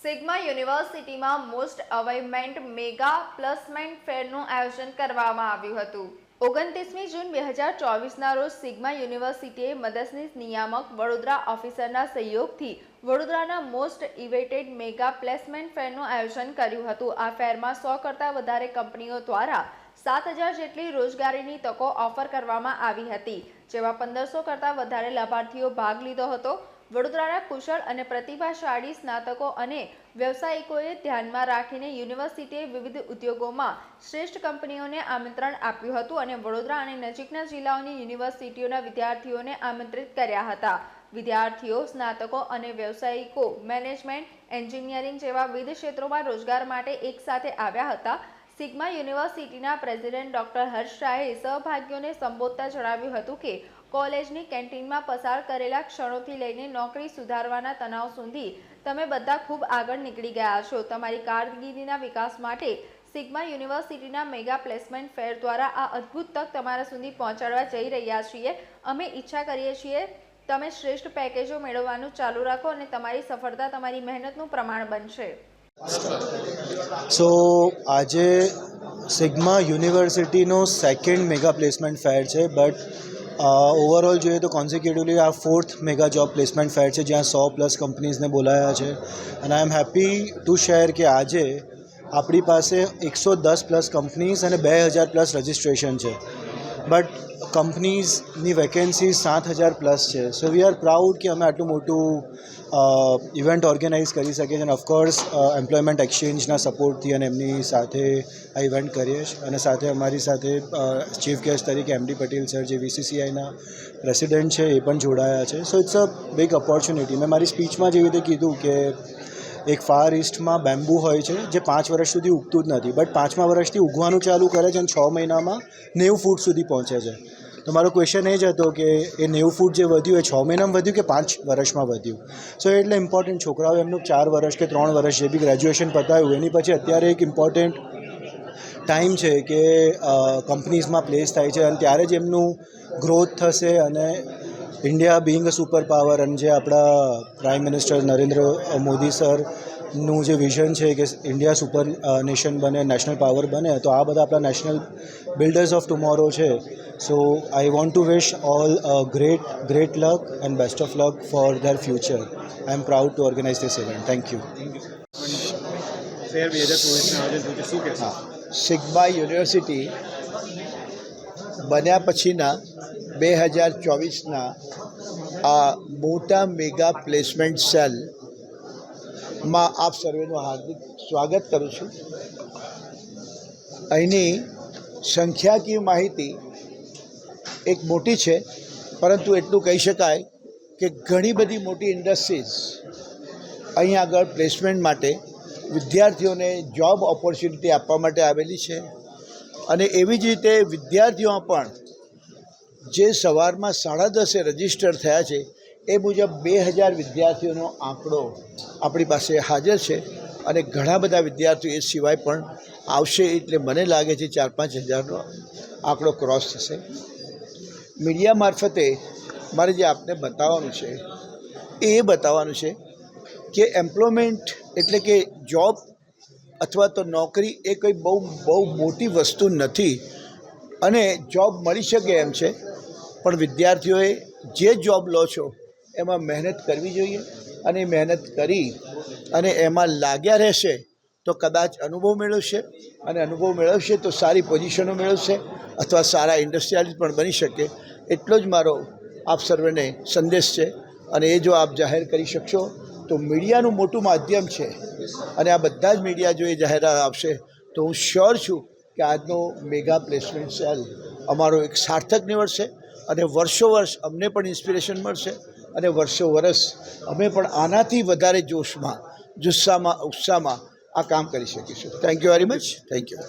Sigma યુનિવર્સિટીમાં most અવાઇવમેન્ટ mega placement ફેરનું આયોજન કરવામાં આવ્યું હતું। 29મી જૂન 2024ના રોજ સિગ્મા યુનિવર્સિટીએ મદદનીશ નિયામક વડોદરા ઓફિસરના સહયોગથી વડોદરાના મોસ્ટ ઇવેટેડ મેગા પ્લેસમેન્ટ ફેરનું આયોજન કર્યું હતું। આ ફેરમાં 100 કરતાં વધારે કંપનીઓ દ્વારા 7000 જેટલી રોજગારીની તકો ઓફર કરવામાં આવી હતી, જેમાં 1500 કરતાં વધારે લાભાર્થીઓ ભાગ લીધો હતો। વડોદરાના કુશળ અને પ્રતિભાશાળી સ્નાતકો અને વ્યવસાયિકોએ ધ્યાનમાં રાખીને યુનિવર્સિટીએ વિવિધ ઉદ્યોગોમાં શ્રેષ્ઠ કંપનીઓને આમંત્રણ આપ્યું હતું અને વડોદરા અને નજીકના જિલ્લાઓની યુનિવર્સિટીઓના વિદ્યાર્થીઓને આમંત્રિત કર્યા હતા। વિદ્યાર્થીઓ, સ્નાતકો અને વ્યવસાયિકો મેનેજમેન્ટ, એન્જિનિયરિંગ જેવા વિવિધ ક્ષેત્રોમાં રોજગાર માટે એકસાથે આવ્યા હતા। સિગ્મા યુનિવર્સિટીના પ્રેસિડેન્ટ ડોક્ટર હર્ષ શાહે સહભાગીઓને સંબોધતા જણાવ્યું હતું કે કોલેજની કેન્ટીનમાં પસાર કરેલા ક્ષણોથી લઈને નોકરી સુધારવાના તણાવ સુધી તમે બધા ખૂબ આગળ નીકળી ગયા છો। તમારી કારકિર્દીના વિકાસ માટે સિગ્મા યુનિવર્સિટીના મેગા પ્લેસમેન્ટ ફેર દ્વારા આ અદ્ભુત તક તમારા સુધી પહોંચાડવા જઈ રહ્યા છીએ। અમે ઈચ્છા કરીએ છીએ તમે શ્રેષ્ઠ પેકેજો મેળવવાનું ચાલુ રાખો અને તમારી સફળતા તમારી મહેનતનું પ્રમાણ બનશે। સો આજે સિગ્મા યુનિવર્સિટીનો સેકન્ડ મેગા પ્લેસમેન્ટ ફેર છે, બટ ઓવરઓલ જોઈએ તો કોન્સિક્યુટિવલી આ 4th મેગા જોબ પ્લેસમેન્ટ ફેર છે, જ્યાં 100+ કંપનીઝને બોલાયા છે। અને આઈ એમ હેપી ટુ શેર કે આજે આપણી પાસે 110+ કંપનીઝ અને 2000+ રજિસ્ટ્રેશન છે, બટ કંપનીઝની વેકેન્સીઝ 7000+ છે। સો વી આર પ્રાઉડ કે અમે આટલું મોટું ઇવેન્ટ ઓર્ગેનાઇઝ કરી શકીએ છીએ અને ઓફકોર્સ એમ્પ્લોયમેન્ટ એક્સચેન્જના સપોર્ટથી અને એમની સાથે આ ઇવેન્ટ કરીએ છીએ। અને સાથે અમારી સાથે ચીફ ગેસ્ટ તરીકે એમડી પટેલ સર, જે VCCIના પ્રેસિડેન્ટ છે, એ પણ જોડાયા છે। So it's a big opportunity. મેં મારી સ્પીચમાં જેવી રીતે કીધું કે એક ફાર ઇસ્ટમાં બેમ્બુ હોય છે જે 5 વર્ષ સુધી ઉગતું જ નથી, બટ 5મા વર્ષથી ઉગવાનું ચાલુ કરે છે અને 6 મહિનામાં 90 ફૂટ સુધી પહોંચે છે। તો મારો ક્વેશ્ચન એ જ હતો કે એ 90 ફૂટ જે વધ્યું એ 6 મહિનામાં વધ્યું કે 5 વર્ષમાં વધ્યું? સો એટલે ઇમ્પોર્ટન્ટ છોકરાઓ એમનું 4 વર્ષ કે 3 વર્ષ જે બી ગ્રેજ્યુએશન પતાવ્યું એની પછી અત્યારે એક ઇમ્પોર્ટન્ટ ટાઈમ છે કે કંપનીઝમાં પ્લેસ થાય છે અને ત્યારે જ એમનું ગ્રોથ થશે। અને India being a super power અને જે આપણા પ્રાઇમ મિનિસ્ટર નરેન્દ્ર મોદી સરનું જે વિઝન છે કે ઇન્ડિયા સુપર નેશન બને, નેશનલ પાવર બને, તો આ બધા આપણા નેશનલ બિલ્ડર્સ ઓફ ટુમોરો છે। So I want to wish all great luck and best of luck for their future. I am proud to organise this event. Thank you. Sigma University બન્યા પછીના 2024ના આ મોટા મેગા પ્લેસમેન્ટ સેલમાં આપ સર્વેનું હાર્દિક સ્વાગત કરું છું। અહીંની સંખ્યાકીય માહિતી એક મોટી છે, પરંતુ એટલું કહી શકાય કે ઘણી બધી મોટી ઇન્ડસ્ટ્રીઝ અહીં આગળ પ્લેસમેન્ટ માટે વિદ્યાર્થીઓને જોબ ઓપોર્ચ્યુનિટી આપવા માટે આવેલી છે। અને એવી જ રીતે વિદ્યાર્થીઓ પણ જે સવારમાં 10:30 રજીસ્ટર થયા છે એ મુજબ 2000 વિદ્યાર્થીઓનો આંકડો આપણી પાસે હાજર છે અને ઘણા બધા વિદ્યાર્થીઓ એ સિવાય પણ આવશે, એટલે મને લાગે છે 4-5 હજારનો આંકડો ક્રોસ થશે। મીડિયા મારફતે મારે જે આપને બતાવવાનું છે એ બતાવવાનું છે કે એમ્પ્લોયમેન્ટ એટલે કે જોબ અથવા તો નોકરી એ કંઈ બહુ મોટી વસ્તુ નથી અને જોબ મળી શકે એમ છે, પણ વિદ્યાર્થીઓએ જે જોબ લો છો એમાં મહેનત કરવી જોઈએ અને મહેનત કરી અને એમાં લાગ્યા રહેશે તો કદાચ અનુભવ મેળવશે અને અનુભવ મેળવશે તો સારી પોઝિશનો મેળવશે અથવા સારા ઇન્ડસ્ટ્રીયાલિસ્ટ પણ બની શકે। એટલો જ મારો આપ સર્વેને સંદેશ છે અને એ જો આપ જાહેર કરી શકશો તો મીડિયાનું મોટું માધ્યમ છે અને આ બધા જ મીડિયા જો એ જાહેરાત આપશે તો હું શ્યોર છું કે આજનો મેગા પ્લેસમેન્ટ સેલ અમારો એક સાર્થક નીવડશે અને વર્ષો વર્ષ અમને પણ ઇન્સ્પિરેશન મળશે અને વર્ષો વર્ષ અમે પણ આનાથી વધારે જોશમાં, જુસ્સામાં, ઉત્સાહમાં આ કામ કરી શકીશું। Thank you very much. Thank you.